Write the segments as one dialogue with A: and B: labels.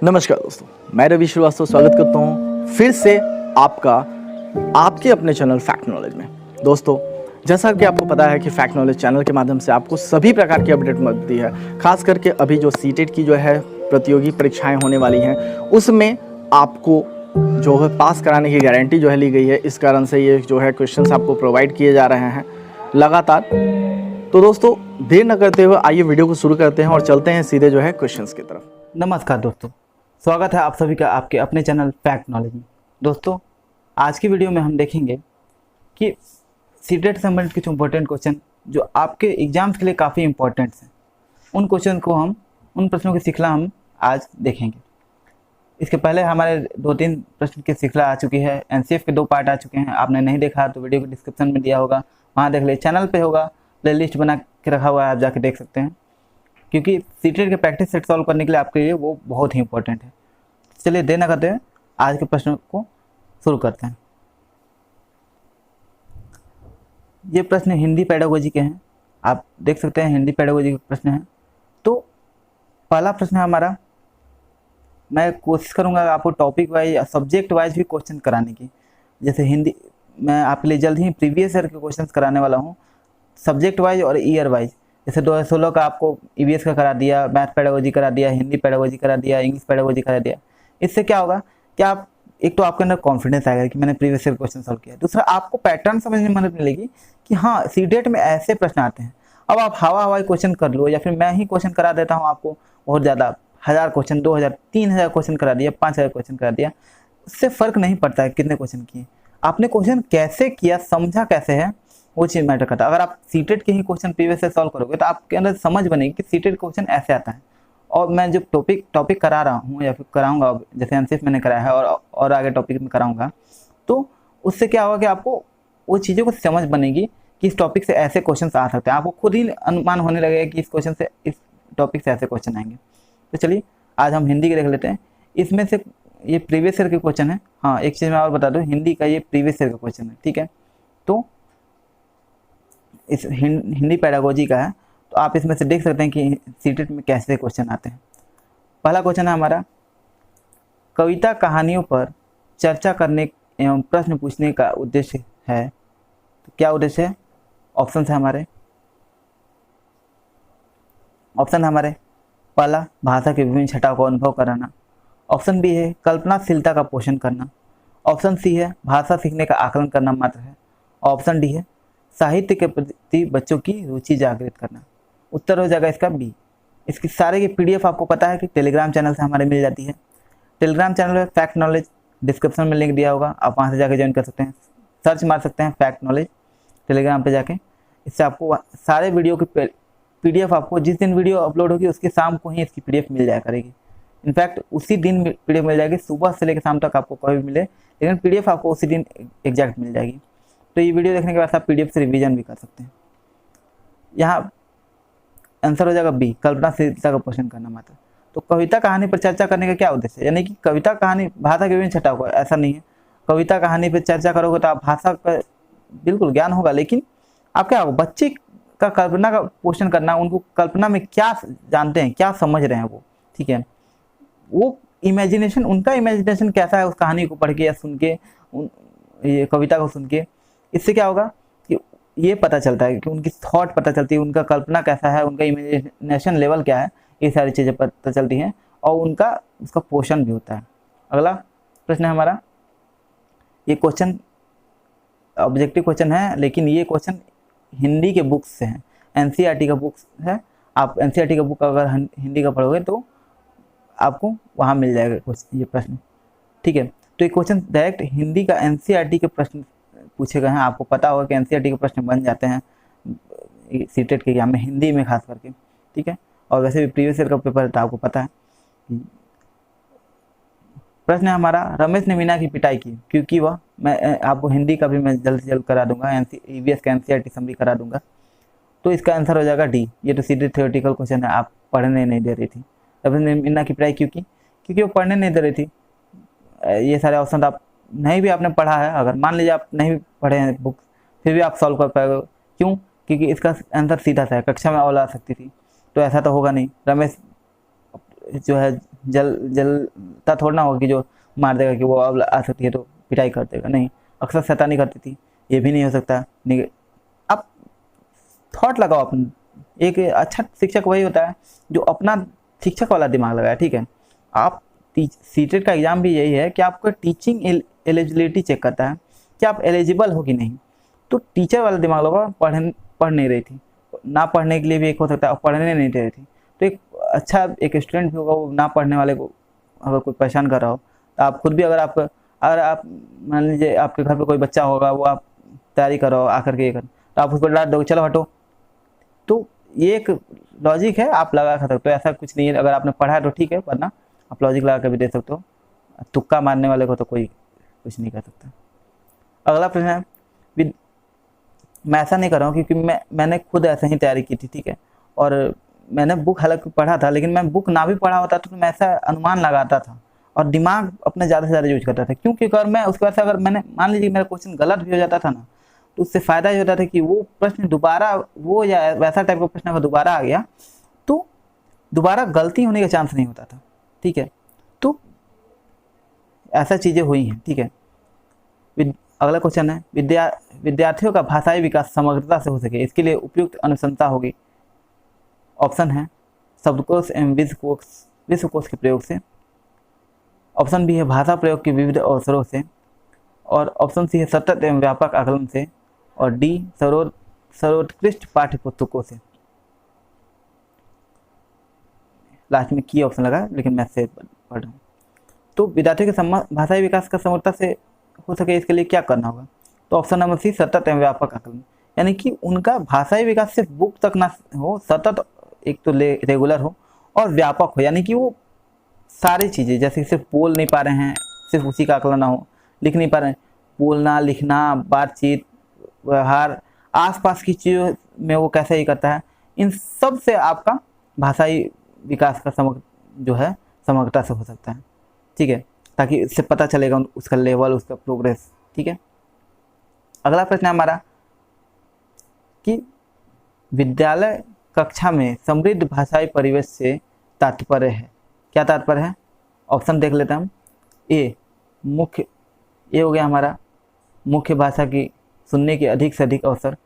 A: नमस्कार दोस्तों, मैं रवि श्रीवास्तव स्वागत करता हूं फिर से आपका आपके अपने चैनल फैक्ट नॉलेज में। दोस्तों, जैसा कि आपको पता है कि फैक्ट नॉलेज चैनल के माध्यम से आपको सभी प्रकार की अपडेट मिलती है। खास करके अभी जो सीटेट की जो है प्रतियोगी परीक्षाएं होने वाली हैं, उसमें आपको जो है पास कराने की गारंटी जो है ली गई है। इस कारण से ये जो है क्वेश्चंस आपको प्रोवाइड किए जा रहे हैं लगातार। तो दोस्तों, देर न करते हुए आइए वीडियो को शुरू करते हैं और चलते हैं सीधे जो है क्वेश्चंस की तरफ।
B: नमस्कार दोस्तों, स्वागत है आप सभी का आपके अपने चैनल फैक्ट नॉलेज में। दोस्तों, आज की वीडियो में हम देखेंगे कि सीटेट से संबंधित कुछ इंपॉर्टेंट क्वेश्चन जो आपके एग्जाम्स के लिए काफ़ी इंपॉर्टेंट हैं, उन प्रश्नों की श्रृंखला हम आज देखेंगे। इसके पहले हमारे 2-3 प्रश्न की श्रृंखला आ चुकी है। एनसीएफ के 2 पार्ट आ चुके हैं। आपने नहीं देखा तो वीडियो के डिस्क्रिप्शन में दिया होगा, वहाँ देख ले। चैनल पे होगा, प्लेलिस्ट बना के रखा हुआ है, आप जाके देख सकते हैं, क्योंकि सीटेट के प्रैक्टिस सेट सॉल्व करने के लिए आपके लिए वो बहुत ही इंपॉर्टेंट है। चलिए देर न करते हैं, आज के प्रश्न को शुरू करते हैं। ये प्रश्न हिंदी पेडागोजी के हैं, आप देख सकते हैं हिंदी पेडागोजी के प्रश्न हैं। तो पहला प्रश्न है हमारा, मैं कोशिश करूंगा आपको टॉपिक वाइज या सब्जेक्ट वाइज भी क्वेश्चन कराने की। जैसे हिंदी, मैं आपके लिए जल्द ही प्रीवियस ईयर के क्वेश्चन कराने वाला हूँ, सब्जेक्ट वाइज और ईयर वाइज। जैसे 2016 का आपको ईवीएस का करा दिया, मैथ पेडागोजी करा दिया, हिंदी पेडागोजी करा दिया, इंग्लिश पेडागोजी करा दिया। इससे क्या होगा कि आप एक तो आपके अंदर कॉन्फिडेंस आएगा कि मैंने प्रीवियस ईयर क्वेश्चन सॉल्व किया। दूसरा, आपको पैटर्न समझने में मदद मिलेगी कि हाँ, सीटेट में ऐसे प्रश्न आते हैं। अब आप हवाई क्वेश्चन कर लो या फिर मैं ही क्वेश्चन करा देता हूँ आपको बहुत ज़्यादा, 1000 क्वेश्चन, 2000, 3000 क्वेश्चन करा दिया, 5000 क्वेश्चन करा दिया, उससे फ़र्क नहीं पड़ता है कितने क्वेश्चन किए। आपने क्वेश्चन कैसे किया, समझा कैसे है, वो चीज़ मैटर करता है। अगर आप सीटेट के ही क्वेश्चन प्रीवियस से सॉल्व करोगे तो आपके अंदर समझ बनेगी कि सीटेट क्वेश्चन ऐसे आता है। और मैं जो टॉपिक करा रहा हूँ या फिर कराऊंगा, जैसे एनसीएफ मैंने कराया है और आगे टॉपिक में कराऊंगा, तो उससे क्या होगा कि आपको वो चीज़ों को समझ बनेगी कि इस टॉपिक से ऐसे क्वेश्चन आ सकते हैं। आपको खुद ही अनुमान होने लगेगा कि इस टॉपिक से ऐसे क्वेश्चन आएंगे। तो चलिए आज हम हिंदी के देख लेते हैं। इसमें से ये प्रीवियस ईयर के क्वेश्चन है। हाँ, एक चीज़ मैं और बता दूँ, हिंदी का ये प्रीवियस ईयर का क्वेश्चन है, ठीक है। तो इस हिंदी पेडागोजी का है, तो आप इसमें से देख सकते हैं कि सीटेट में कैसे क्वेश्चन आते हैं। पहला क्वेश्चन है हमारा, कविता कहानियों पर चर्चा करने एवं प्रश्न पूछने का उद्देश्य है। तो क्या उद्देश्य है? ऑप्शन है हमारे पहला, भाषा के विभिन्न छटाव को अनुभव कराना। ऑप्शन बी है कल्पनाशीलता का पोषण करना। ऑप्शन सी है भाषा सीखने का आकलन करना मात्र है। ऑप्शन डी है साहित्य के प्रति बच्चों की रुचि जागृत करना। उत्तर हो जाएगा इसका बी। इसकी सारे की पीडीएफ आपको पता है कि टेलीग्राम चैनल से हमारे मिल जाती है। टेलीग्राम चैनल में फैक्ट नॉलेज डिस्क्रिप्शन में लिंक दिया होगा, आप वहाँ से जाके ज्वाइन कर सकते हैं। सर्च मार सकते हैं फैक्ट नॉलेज टेलीग्राम पे जाके। इससे आपको सारे वीडियो की पीडीएफ, आपको जिस दिन वीडियो अपलोड होगी उसकी शाम को ही इसकी पीडीएफ मिल जाया करेगी। इनफैक्ट उसी दिन पीडीएफ मिल जाएगी, सुबह से लेकर शाम तक आपको कभी भी मिले, लेकिन पीडीएफ आपको उसी दिन एग्जैक्ट मिल जाएगी। तो ये वीडियो देखने के बाद आप पीडीएफ से रिवीजन भी कर सकते हैं। यहाँ आंसर हो जाएगा बी, कल्पनाशीलता का पोषण करना मात्र। तो कविता कहानी पर चर्चा करने का क्या उद्देश्य है? यानी कि कविता कहानी भाषा के विभिन्न छटाव को, ऐसा नहीं है। कविता कहानी पर चर्चा करोगे तो आप भाषा का बिल्कुल ज्ञान होगा, लेकिन आप क्या होगा, बच्चे का कल्पना का पोषण करना, उनको कल्पना में क्या जानते हैं, क्या समझ रहे हैं वो, ठीक है, वो इमेजिनेशन, उनका इमेजिनेशन कैसा है उस कहानी को पढ़ के या सुन के, ये कविता को सुन के। इससे क्या होगा कि ये पता चलता है कि उनकी थॉट पता चलती है, उनका कल्पना कैसा है, उनका इमेजिनेशन लेवल क्या है, ये सारी चीज़ें पता चलती हैं और उनका उसका पोषण भी होता है। अगला प्रश्न है हमारा, ये क्वेश्चन ऑब्जेक्टिव क्वेश्चन है, लेकिन ये क्वेश्चन हिंदी के बुक्स से है, एनसीईआरटी का बुक्स है। आप एनसीईआरटी का बुक अगर हिंदी का पढ़ोगे तो आपको वहाँ मिल जाएगा ये प्रश्न, ठीक है। तो ये क्वेश्चन डायरेक्ट हिंदी का एनसीईआरटी के प्रश्न पूछे गए हैं। आपको पता होगा कि एनसीईआरटी के प्रश्न बन जाते हैं सीटेट के एग्जाम में, हिंदी में खास करके, ठीक है। और वैसे भी प्रीवियस ईयर का पेपर था, आपको पता है। प्रश्न है हमारा, रमेश ने मीना की पिटाई की क्योंकि वह, मैं आपको हिंदी का भी मैं जल्द से जल्द करा दूंगा, ईवीएस का एनसीईआरटी समरी करा दूंगा। तो इसका आंसर हो जाएगा डी। ये तो सीधे थ्योरेटिकल क्वेश्चन है, आप पढ़ने नहीं दे रही थी। रमेश ने मीना की पिटाई क्योंकि वो पढ़ने नहीं दे रही थी। ये सारे ऑप्शन आप नहीं भी आपने पढ़ा है, अगर मान लीजिए आप नहीं पढ़े हैं बुक, फिर भी आप सॉल्व कर पाएंगे। क्यों? क्योंकि इसका आंसर सीधा सा है, कक्षा में ऑल आ सकती थी, तो ऐसा तो होगा नहीं। रमेश जो है जलता थोड़ा ना होगा कि जो मार देगा कि वो अब आ सकती है तो पिटाई कर देगा, नहीं, अक्सर शैतानी करती थी, ये भी नहीं हो सकता। नहीं, आप थॉट लगाओ अपने। एक अच्छा शिक्षक वही होता है जो अपना शिक्षक वाला दिमाग लगाए, ठीक है। आप सीटेट का एग्ज़ाम भी यही है कि आपको टीचिंग एलिजिबिलिटी चेक करता है कि आप एलिजिबल हो कि नहीं। तो टीचर वाला दिमाग लगा, पढ़ नहीं रही थी, ना पढ़ने के लिए भी एक हो सकता है, और पढ़ने नहीं दे रही थी, तो एक अच्छा एक स्टूडेंट भी होगा, वो ना पढ़ने वाले को अगर कोई परेशान कर रहा हो, तो आप खुद भी अगर आप मान लीजिए आपके घर पे कोई बच्चा होगा, वो आप तैयारी करो आकर के ये कर, तो आप उसको डांट दोगे, चलो हटो। तो ये एक लॉजिक है, आप लगा सकते हो, ऐसा कुछ नहीं है। अगर आपने पढ़ा है तो ठीक है, वरना आप लॉजिक लगा कर भी दे सकते हो। तुक्का मारने वाले को तो कोई कुछ नहीं कर सकता। अगला प्रश्न है, मैं ऐसा नहीं कर रहा हूँ क्योंकि मैंने खुद ऐसे ही तैयारी की थी, ठीक है, और मैंने बुक हालांकि पढ़ा था, लेकिन मैं बुक ना भी पढ़ा होता तो मैं ऐसा अनुमान लगाता था और दिमाग अपने ज़्यादा से ज़्यादा यूज करता था। क्योंकि अगर मैं उसके बाद से अगर मैंने मान लीजिए मेरा क्वेश्चन गलत भी हो जाता था ना, तो उससे फ़ायदा ये होता था कि वो प्रश्न दोबारा, वो या वैसा टाइप का प्रश्न अगर दोबारा आ गया तो दोबारा गलती होने का चांस नहीं होता था, ठीक है। तो ऐसा चीज़ें हुई हैं, ठीक है। अगला क्वेश्चन है, विद्यार्थियों का भाषाई विकास समग्रता से हो सके, इसके लिए उपयुक्त अनुशंसा होगी। ऑप्शन है शब्दकोश एवं विश्वकोश के प्रयोग से। ऑप्शन बी है भाषा प्रयोग के विविध अवसरों से। और ऑप्शन सी है सतत एवं व्यापक आकलन से। और डी सर्वोत्कृष्ट पाठ्य पुस्तकों से। लास्ट में की ऑप्शन लगा, लेकिन मैं से पढ़ रहा हूँ। तो विद्यार्थियों के भाषाई विकास का समग्रता से हो सके, इसके लिए क्या करना होगा? तो ऑप्शन नंबर सी सतत एवं व्यापक आकलन, यानी कि उनका भाषाई विकास सिर्फ बुक तक ना हो, सतत एक तो रेगुलर हो और व्यापक हो, यानी कि वो सारी चीज़ें, जैसे सिर्फ बोल नहीं पा रहे हैं सिर्फ उसी का आकलन ना हो, लिख नहीं पा रहे हैं, बोलना, लिखना, बातचीत, व्यवहार, आसपास की चीज़ों में वो कैसे ही करता है, इन सब से आपका भाषाई विकास का समग्रता से हो सकता है, ठीक है, ताकि इससे पता चलेगा उसका लेवल, उसका प्रोग्रेस, ठीक है। अगला प्रश्न है हमारा कि विद्यालय कक्षा में समृद्ध भाषाई परिवेश से तात्पर्य है, क्या तात्पर्य है? ऑप्शन देख लेते हैं हम। ए हो गया हमारा मुख्य भाषा की सुनने के अधिक से अधिक अवसर।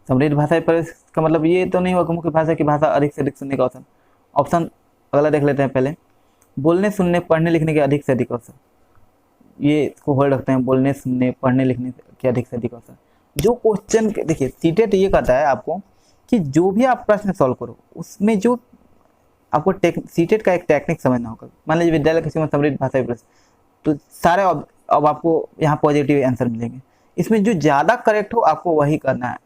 B: समृद्ध भाषाई परिवेश का मतलब ये तो नहीं होगा मुख्य भाषा की भाषा अधिक से अधिक सुनने का अवसर। ऑप्शन अगला देख लेते हैं पहले, बोलने सुनने पढ़ने लिखने के अधिक से अधिक अवसर, ये इसको होल्ड रखते हैं, बोलने सुनने पढ़ने लिखने के अधिक से अधिक अवसर। जो क्वेश्चन देखिए सीटेट ये कहता है आपको कि जो भी आप प्रश्न सॉल्व करो उसमें जो आपको सीटेट का एक टेक्निक समझना होगा। मान लीजिए विद्यालय किसी में समृद्ध भाषाई प्रश्न, तो सारे अब आपको यहाँ पॉजिटिव आंसर मिलेंगे, इसमें जो ज़्यादा करेक्ट हो आपको वही करना है।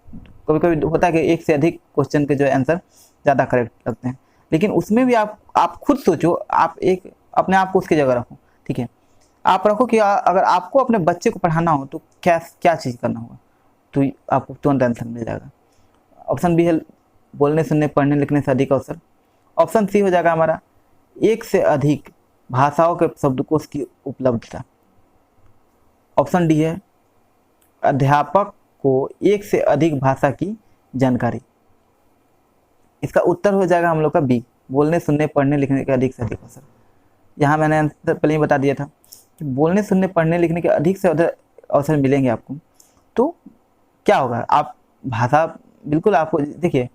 B: कभी कभी होता है कि एक से अधिक क्वेश्चन के जो आंसर ज़्यादा करेक्ट लगते हैं, लेकिन उसमें भी आप खुद सोचो, आप एक अपने आप को उसकी जगह रखो, ठीक है। आप रखो कि अगर आपको अपने बच्चे को पढ़ाना हो तो क्या चीज़ करना होगा, तो आपको तुरंत आंसर मिल जाएगा। ऑप्शन बी है बोलने सुनने पढ़ने लिखने से अधिक अवसर। ऑप्शन सी हो जाएगा हमारा एक से अधिक भाषाओं के शब्दकोश की उपलब्धता। ऑप्शन डी है अध्यापक को एक से अधिक भाषा की जानकारी। इसका उत्तर हो जाएगा हम लोग का बी, बोलने सुनने पढ़ने लिखने के अधिक से अधिक अवसर। यहाँ मैंने आंसर पहले ही बता दिया था कि बोलने सुनने पढ़ने लिखने के अधिक से अधिक अवसर मिलेंगे आपको, तो क्या होगा, आप भाषा बिल्कुल आपको देखिए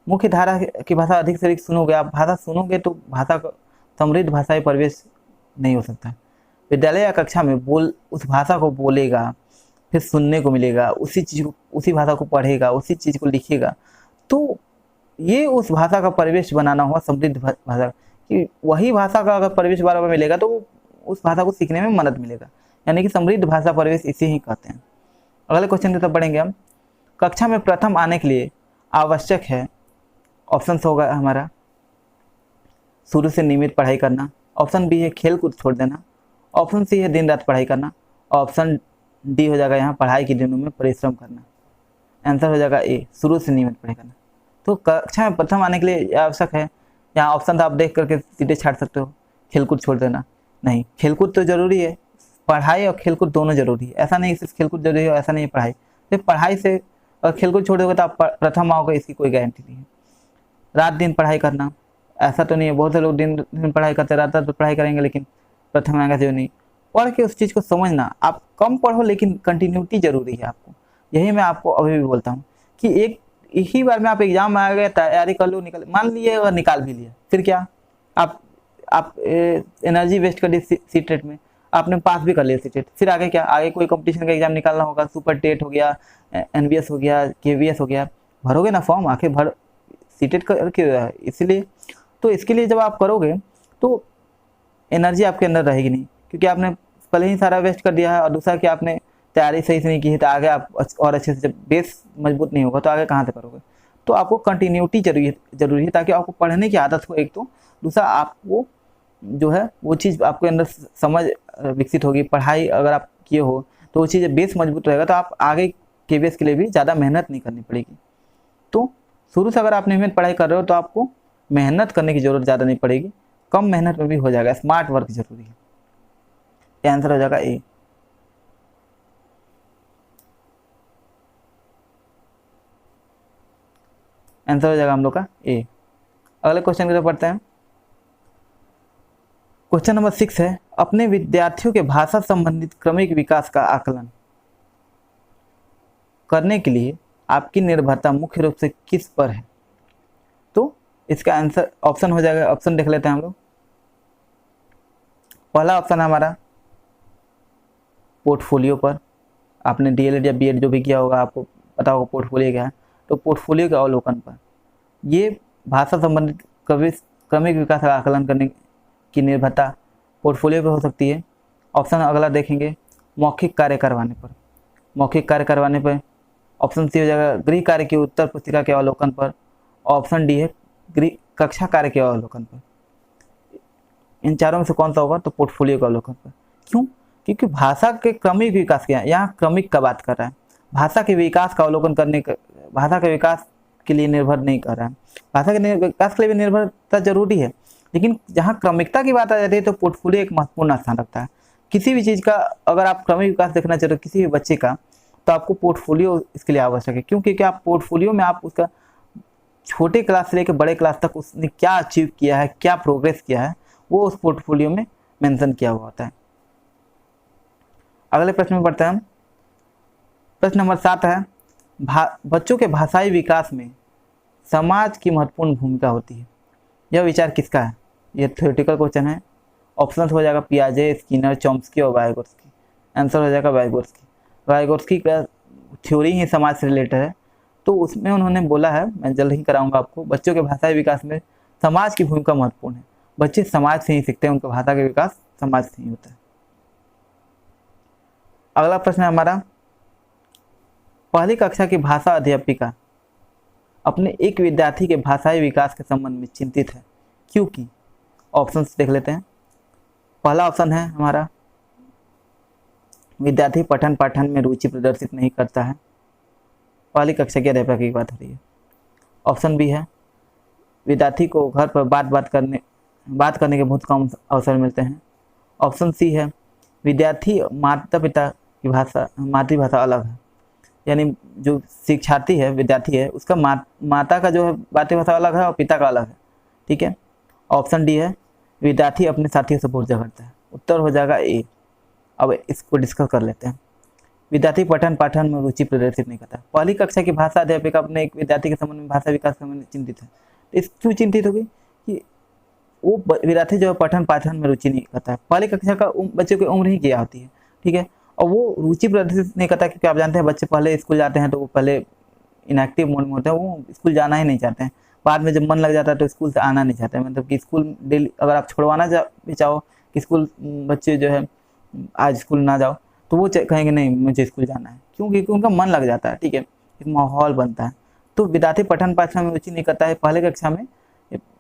B: मुख्य धारा की भाषा अधिक से अधिक सुनोगे, आप भाषा सुनोगे तो भाषा का समृद्ध भाषाई परिवेश नहीं हो सकता। विद्यालय या कक्षा में उस भाषा को बोलेगा, फिर सुनने को मिलेगा, उसी भाषा को पढ़ेगा, उसी चीज़ को लिखेगा, तो ये उस भाषा का परिवेश बनाना हुआ समृद्ध भाषा कि वही भाषा का अगर परिवेश बार बार मिलेगा तो उस भाषा को सीखने में मदद मिलेगा, यानी कि समृद्ध भाषा परिवेश इसे ही कहते हैं। अगले क्वेश्चन की तरफ बढ़ेंगे हम। कक्षा में प्रथम आने के लिए आवश्यक है, ऑप्शन होगा हमारा शुरू से नियमित पढ़ाई करना। ऑप्शन बी है खेल कूद छोड़ देना। ऑप्शन सी है दिन रात पढ़ाई करना। ऑप्शन डी हो जाएगा यहाँ पढ़ाई के दिनों में परिश्रम करना। आंसर हो जाएगा ए, शुरू से नियमित पढ़ाई करना। तो कक्षा में प्रथम आने के लिए आवश्यक है, यहाँ ऑप्शन आप देख करके सीधे छाट सकते हो, खेलकूद छोड़ देना। नहीं, खेलकूद तो जरूरी है, पढ़ाई और खेलकूद दोनों जरूरी है। ऐसा नहीं सिर्फ खेलकूद जरूरी है, ऐसा नहीं पढ़ाई, सिर्फ पढ़ाई से और खेलकूद छोड़ दोगे तो आप प्रथम आओगे, इसकी कोई गारंटी नहीं है। रात दिन पढ़ाई करना, ऐसा तो नहीं है, बहुत से लोग दिन दिन पढ़ाई करते रहता तो पढ़ाई करेंगे लेकिन प्रथम रैंक से नहीं। पढ़ के उस चीज़ को समझना, आप कम पढ़ो लेकिन कंटिन्यूटी जरूरी है आपको। यही मैं आपको अभी भी बोलता हूँ कि एक ही बार में आप एग्जाम में आ गए, तैयारी कर लो, निकल मान लिए और निकाल भी लिया, फिर क्या आप एनर्जी वेस्ट कर दी सीटेट में, आपने पास भी कर लिया सीटेट, फिर आगे क्या, आगे कोई कंपटीशन का एग्जाम निकालना होगा, सुपर टेट हो गया, एनबीएस हो गया, केवीएस हो गया, भरोगे ना फॉर्म, आखिर भर सीटेट कर, इसीलिए तो इसके लिए जब आप करोगे तो एनर्जी आपके अंदर रहेगी नहीं, क्योंकि आपने पहले ही सारा वेस्ट कर दिया है। और दूसरा कि आपने तैयारी सही से नहीं की है, तो आगे आप और अच्छे से, जब बेस मजबूत नहीं होगा तो आगे कहाँ से करोगे। तो आपको कंटिन्यूटी जरूरी है ताकि आपको पढ़ने की आदत हो एक तो, दूसरा आपको जो है वो चीज़ आपके अंदर समझ विकसित होगी। पढ़ाई अगर आप किए हो तो वो चीज़ बेस मजबूत रहेगा, तो आप आगे केवीएस के लिए भी ज़्यादा मेहनत नहीं करनी पड़ेगी। तो शुरू से अगर आप नियमित पढ़ाई कर रहे हो तो आपको मेहनत करने की ज़रूरत ज़्यादा नहीं पड़ेगी, कम मेहनत में भी हो जाएगा। स्मार्ट वर्क जरूरी है। ये आंसर हो जाएगा ए। आंसर हो जाएगा हम लोग का ए। अगले क्वेश्चन की तरफ पढ़ते हैं। क्वेश्चन नंबर 6 है, अपने विद्यार्थियों के भाषा संबंधित क्रमिक विकास का आकलन करने के लिए आपकी निर्भरता मुख्य रूप से किस पर है। तो इसका आंसर ऑप्शन हो जाएगा, ऑप्शन देख लेते हैं हम लोग। पहला ऑप्शन है हमारा पोर्टफोलियो पर। आपने डीएलएड या बीएड जो भी किया होगा आपको पता होगा पोर्टफोलियो क्या है, तो पोर्टफोलियो के अवलोकन पर ये भाषा संबंधित क्रमिक विकास का आकलन करने की निर्भरता पोर्टफोलियो पर हो सकती है। ऑप्शन अगला देखेंगे, मौखिक कार्य करवाने पर। मौखिक कार्य करवाने पर ऑप्शन सी हो जाएगा गृह कार्य की उत्तर पुस्तिका के अवलोकन पर। ऑप्शन डी है गृह कक्षा कार्य के अवलोकन पर। इन चारों में से कौन सा होगा, तो पोर्टफोलियो के अवलोकन पर। क्यों, क्योंकि भाषा के क्रमिक विकास के यहाँ क्रमिक का बात कर रहा है, भाषा के विकास का अवलोकन करने का, भाषा के विकास के लिए निर्भर नहीं कर रहा है। भाषा के विकास के लिए भी निर्भरता जरूरी है, लेकिन जहाँ क्रमिकता की बात आ जाती है तो पोर्टफोलियो एक महत्वपूर्ण स्थान रखता है। किसी भी चीज़ का अगर आप क्रमिक विकास देखना चाहते हो किसी भी बच्चे का, तो आपको पोर्टफोलियो इसके लिए आवश्यक है। क्यों, क्योंकि आप पोर्टफोलियो में आप उसका छोटे क्लास से लेकर बड़े क्लास तक उसने क्या अचीव किया है, क्या प्रोग्रेस किया है, वो उस पोर्टफोलियो में मेंशन किया हुआ होता है। अगले प्रश्न में बढ़ते हैं हम। प्रश्न नंबर 7 है, बच्चों के भाषाई विकास में समाज की महत्वपूर्ण भूमिका होती है। यह विचार किसका है। यह थ्योरेटिकल क्वेश्चन है। ऑप्शन हो जाएगा पियाजे, स्किनर, चॉम्स्की और वाइगोत्स्की। आंसर हो जाएगा वाइगोत्स्की। वाइगोत्स्की का थ्योरी ही समाज से रिलेटेड है, तो उसमें उन्होंने बोला है, मैं जल्द ही कराऊंगा आपको, बच्चों के भाषाई विकास में समाज की भूमिका महत्वपूर्ण है। बच्चे समाज से ही सीखते हैं, उनका भाषा का विकास समाज से ही होता है। अगला प्रश्न है हमारा, पहली कक्षा की भाषा अध्यापिका अपने एक विद्यार्थी के भाषाई विकास के संबंध में चिंतित है, क्योंकि। ऑप्शंस देख लेते हैं। पहला ऑप्शन है हमारा, विद्यार्थी पठन पाठन में रुचि प्रदर्शित नहीं करता है। पहली कक्षा की अध्यापक की बात हो रही है। ऑप्शन बी है, विद्यार्थी को घर पर बात करने के बहुत कम अवसर मिलते हैं। ऑप्शन सी है, विद्यार्थी माता पिता की भाषा मातृभाषा अलग है, यानी जो शिक्षार्थी है विद्यार्थी है उसका माता का जो है मातृभाषा अलग है और पिता का अलग है। ठीक है। ऑप्शन डी है, विद्यार्थी अपने साथियों से बहुत करता है। उत्तर हो जाएगा ए। अब इसको डिस्कस कर लेते हैं। विद्यार्थी पठन पाठन में रुचि प्रदर्शित नहीं करता। पहली कक्षा की भाषा अध्यापिका अपने एक विद्यार्थी के संबंध में भाषा विकास के संबंध में चिंतित है। इस क्यों चिंतित होगी कि वो विद्यार्थी जो है पठन पाठन में रुचि नहीं करता है। पहली कक्षा का बच्चे की उम्र ही क्या होती है, ठीक है, और वो रुचि प्रदर्शित नहीं करता, क्योंकि आप जानते हैं बच्चे पहले स्कूल जाते हैं तो वो पहले इनएक्टिव मोड में होते हैं, वो स्कूल जाना ही नहीं चाहते हैं। बाद में जब मन लग जाता है तो स्कूल से आना नहीं चाहते हैं। मतलब कि स्कूल डेली अगर आप छुड़वाना भी चाहो कि स्कूल बच्चे जो है आज स्कूल ना जाओ, तो वो कहेंगे नहीं मुझे स्कूल जाना है। क्यों, क्योंकि उनका मन लग जाता है। ठीक है, एक माहौल बनता है। तो विद्यार्थी पठन पाठन में रुचि नहीं करता है पहले कक्षा में,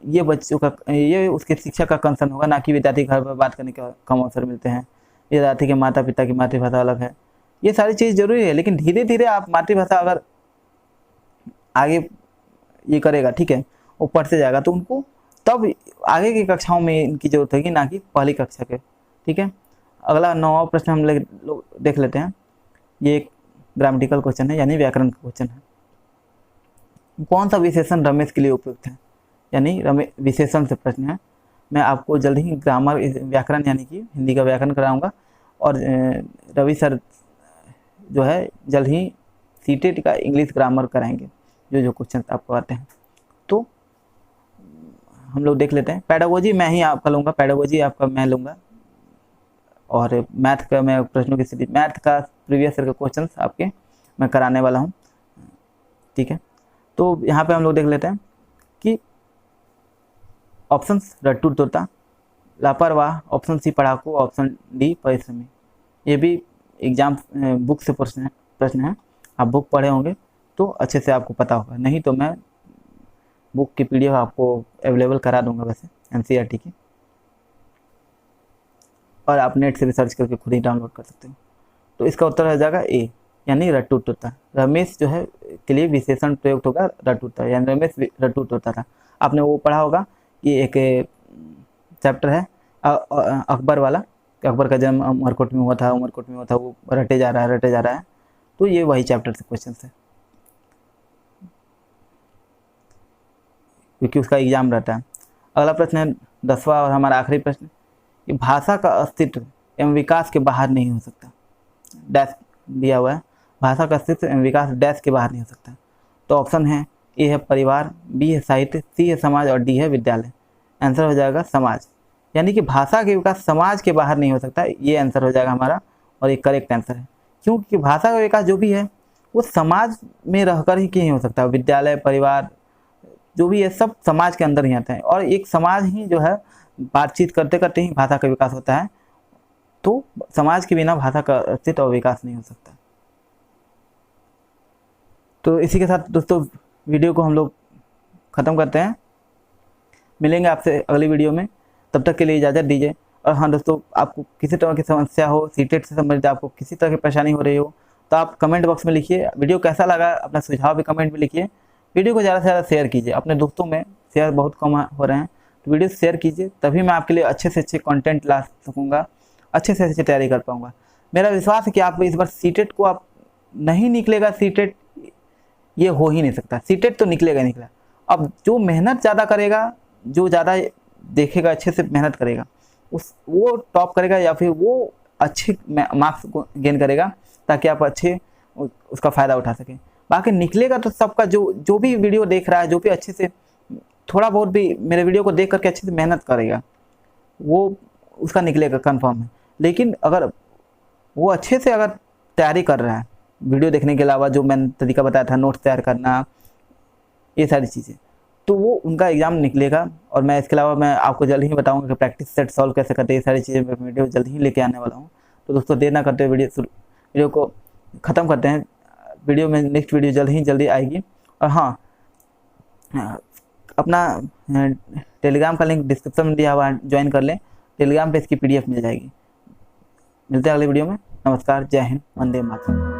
B: ये बच्चों का, ये उसके शिक्षक का कंसर्न होगा, ना कि विद्यार्थी घर पर बात करने के कम अवसर मिलते हैं, विद्यार्थी के माता पिता की मातृभाषा अलग है। ये सारी चीज़ जरूरी है, लेकिन धीरे धीरे आप मातृभाषा अगर आगे ये करेगा, ठीक है, वो पढ़ते जाएगा, तो उनको तब आगे की कक्षाओं में इनकी जरूरत होगी, ना कि पहली कक्षा के। ठीक है। अगला 9वां प्रश्न हम लोग देख लेते हैं। ये एक ग्रामेटिकल क्वेश्चन है, यानी व्याकरण का क्वेश्चन है। कौन सा विशेषण रमेश के लिए उपयुक्त है। यानी विशेषण से प्रश्न है। मैं आपको जल्द ही ग्रामर व्याकरण यानी कि हिंदी का व्याकरण कराऊंगा, और रवि सर जो है जल्द ही सीटेट का इंग्लिश ग्रामर कराएंगे, जो क्वेश्चन आपको आते हैं। तो हम लोग देख लेते हैं। पेडागोजी मैं ही आपका लूँगा, पेडागोजी आपका मैं लूँगा, और मैथ का मैं प्रश्नों की सीरीज, मैथ का प्रीवियस ईयर का क्वेश्चन आपके मैं कराने वाला हूँ, ठीक है। तो यहाँ पे हम लोग देख लेते हैं कि ऑप्शन रट्टू तोता, लापरवाह, ऑप्शन सी पढ़ाकू, ऑप्शन डी परिश्रमी। ये भी एग्जाम बुक से प्रश्न है। आप बुक पढ़े होंगे तो अच्छे से आपको पता होगा, नहीं तो मैं बुक की पीडीएफ आपको अवेलेबल करा दूंगा वैसे एनसीईआरटी की, और आप नेट से भी सर्च करके खुद ही डाउनलोड कर सकते हो। तो इसका उत्तर हो जाएगा ए, यानी रट्टू तोता। रमेश जो है के लिए विशेषण प्रयुक्त होगा रट्टू तोता, यानी रमेश रट्टू तोता था। आपने वो पढ़ा होगा कि एक चैप्टर है अकबर वाला, अकबर का जन्म उमरकोट में हुआ था, वो रटे जा रहा है। तो ये वही चैप्टर से क्वेश्चन है, क्योंकि उसका एग्जाम रहता है। अगला प्रश्न है 10वां और हमारा आखिरी प्रश्न कि भाषा का अस्तित्व एवं विकास के बाहर नहीं हो सकता। डैश दिया हुआ है, भाषा का अस्तित्व एवं विकास डैश के बाहर नहीं हो सकता। तो ऑप्शन है ए है परिवार, बी है साहित्य, सी है समाज और डी है विद्यालय। आंसर हो जाएगा समाज, यानी कि भाषा के विकास समाज के बाहर नहीं हो सकता। ये आंसर हो जाएगा हमारा, और एक करेक्ट आंसर है, क्योंकि भाषा का विकास जो भी है वो समाज में रहकर ही नहीं हो सकता। विद्यालय, परिवार जो भी है सब समाज के अंदर ही आता है, और एक समाज ही जो है बातचीत करते करते ही भाषा का विकास होता है। तो समाज के बिना भाषा का अस्तित्व और विकास नहीं हो सकता। तो इसी के साथ दोस्तों वीडियो को हम लोग ख़त्म करते हैं। मिलेंगे आपसे अगली वीडियो में, तब तक के लिए इजाज़त दीजिए। और हाँ दोस्तों, आपको किसी तरह की समस्या हो, सीटेट से संबंधित आपको किसी तरह की परेशानी हो रही हो, तो आप कमेंट बॉक्स में लिखिए। वीडियो कैसा लगा अपना सुझाव भी कमेंट में लिखिए। वीडियो को ज़्यादा से ज़्यादा शेयर कीजिए, अपने दोस्तों में शेयर बहुत कम हो रहे हैं, तो वीडियो शेयर कीजिए, तभी मैं आपके लिए अच्छे से अच्छे कंटेंट ला सकूँगा, अच्छे से अच्छे तैयारी कर पाऊँगा। मेरा विश्वास है कि आप इस बार सीटेट को आप नहीं निकलेगा, सीटेट ये हो ही नहीं सकता, सीटेट तो निकलेगा। अब जो मेहनत ज़्यादा करेगा, जो ज़्यादा देखेगा, अच्छे से मेहनत करेगा, वो टॉप करेगा, या फिर वो अच्छे मार्क्स गेन करेगा, ताकि आप अच्छे उसका फ़ायदा उठा सकें। बाकी निकलेगा तो सबका, जो भी वीडियो देख रहा है, जो भी अच्छे से थोड़ा बहुत भी मेरे वीडियो को देख करके अच्छे से मेहनत करेगा, वो उसका निकलेगा कंफर्म है। लेकिन अगर वो अच्छे से अगर तैयारी कर रहा है, वीडियो देखने के अलावा जो मैंने तरीका बताया था, नोट्स तैयार करना, ये सारी चीज़ें, तो वो उनका एग्ज़ाम निकलेगा। और मैं इसके अलावा मैं आपको जल्द ही बताऊंगा कि प्रैक्टिस सेट सॉल्व कैसे करते हैं, ये सारी चीज़ें मैं वीडियो जल्द ही लेके आने वाला हूँ। तो दोस्तों देर ना करते हुए वीडियो को ख़त्म करते हैं। वीडियो में नेक्स्ट वीडियो जल्दी आएगी। और हाँ, अपना टेलीग्राम का लिंक डिस्क्रिप्शन में दिया हुआ है, ज्वाइन कर लें। टेलीग्राम पे इसकी PDF मिल जाएगी। मिलते हैं अगले वीडियो में। नमस्कार, जय हिंद, वंदे मातरम।